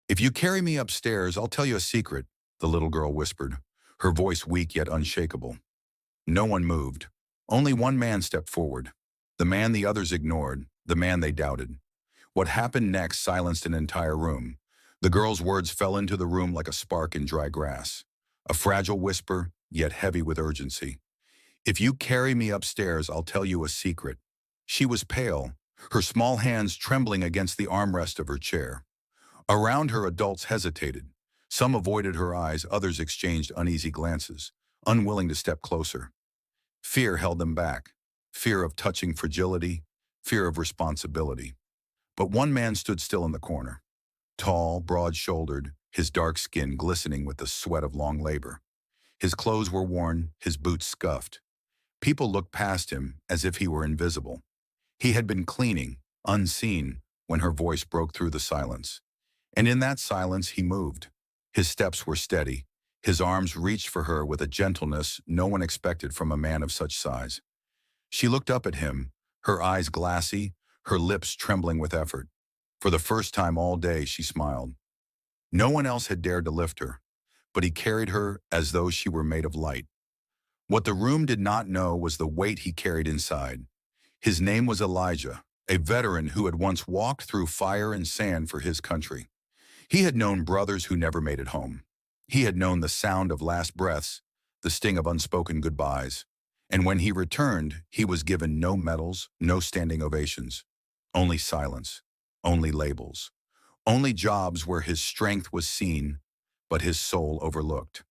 If you carry me upstairs, I'll tell you a secret, the little girl whispered, her voice weak yet unshakable. No one moved. Only one man stepped forward. The man the others ignored, the man they doubted. What happened next silenced an entire room. The girl's words fell into the room like a spark in dry grass. A fragile whisper, yet heavy with urgency. If you carry me upstairs, I'll tell you a secret. She was pale, her small hands trembling against the armrest of her chair. Around her, adults hesitated. Some avoided her eyes, others exchanged uneasy glances, unwilling to step closer. Fear held them back. Fear of touching fragility, fear of responsibility. But one man stood still in the corner. Tall, broad-shouldered, his dark skin glistening with the sweat of long labor. His clothes were worn, his boots scuffed. People looked past him as if he were invisible. He had been cleaning, unseen, when her voice broke through the silence. And in that silence he moved. His steps were steady. His arms reached for her with a gentleness no one expected from a man of such size. She looked up at him, her eyes glassy, her lips trembling with effort. For the first time all day she smiled. No one else had dared to lift her, but he carried her as though she were made of light. What the room did not know was the weight he carried inside. His name was Elijah, a veteran who had once walked through fire and sand for his country. He had known brothers who never made it home. He had known the sound of last breaths, the sting of unspoken goodbyes. And when he returned, he was given no medals, no standing ovations. Only silence, only labels, only jobs where his strength was seen, but his soul overlooked.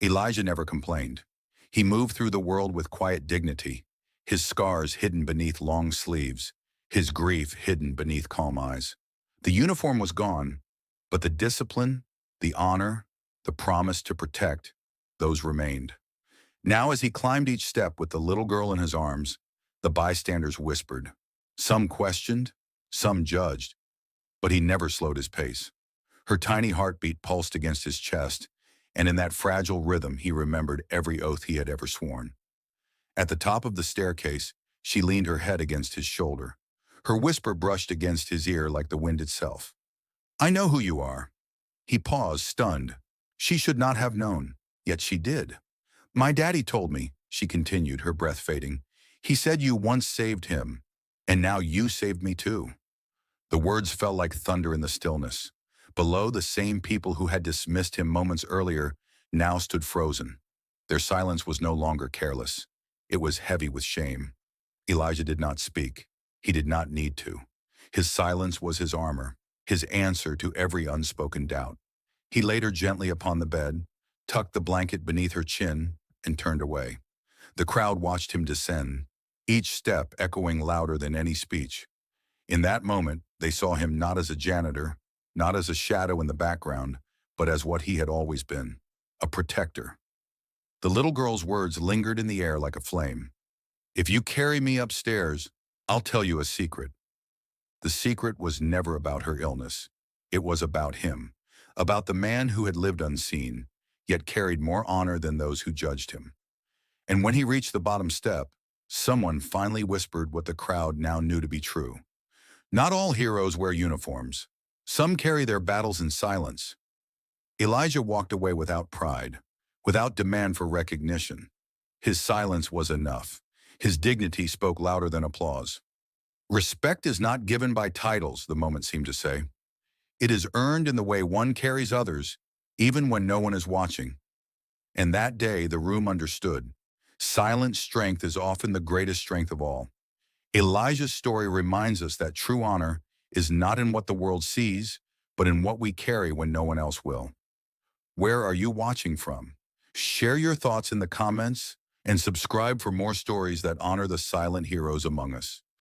Elijah never complained. He moved through the world with quiet dignity, his scars hidden beneath long sleeves, his grief hidden beneath calm eyes. The uniform was gone, but the discipline, the honor, the promise to protect, those remained. Now as he climbed each step with the little girl in his arms, the bystanders whispered. Some questioned, some judged, but he never slowed his pace. Her tiny heartbeat pulsed against his chest, and in that fragile rhythm he remembered every oath he had ever sworn. At the top of the staircase, she leaned her head against his shoulder. Her whisper brushed against his ear like the wind itself. I know who you are. He paused, stunned. She should not have known, yet she did. My daddy told me, she continued, her breath fading. He said you once saved him, and now you saved me too. The words fell like thunder in the stillness. Below, the same people who had dismissed him moments earlier now stood frozen. Their silence was no longer careless. It was heavy with shame. Elijah did not speak. He did not need to. His silence was his armor, his answer to every unspoken doubt. He laid her gently upon the bed, tucked the blanket beneath her chin, and turned away. The crowd watched him descend, each step echoing louder than any speech. In that moment, they saw him not as a janitor, not as a shadow in the background, but as what he had always been, a protector. The little girl's words lingered in the air like a flame. If you carry me upstairs, I'll tell you a secret. The secret was never about her illness. It was about him, about the man who had lived unseen, yet carried more honor than those who judged him. And when he reached the bottom step, someone finally whispered what the crowd now knew to be true. Not all heroes wear uniforms. Some carry their battles in silence. Elijah walked away without pride, without demand for recognition. His silence was enough. His dignity spoke louder than applause. Respect is not given by titles, the moment seemed to say. It is earned in the way one carries others, even when no one is watching. And that day, the room understood. Silent strength is often the greatest strength of all. Elijah's story reminds us that true honor is not in what the world sees, but in what we carry when no one else will. Where are you watching from? Share your thoughts in the comments and subscribe for more stories that honor the silent heroes among us.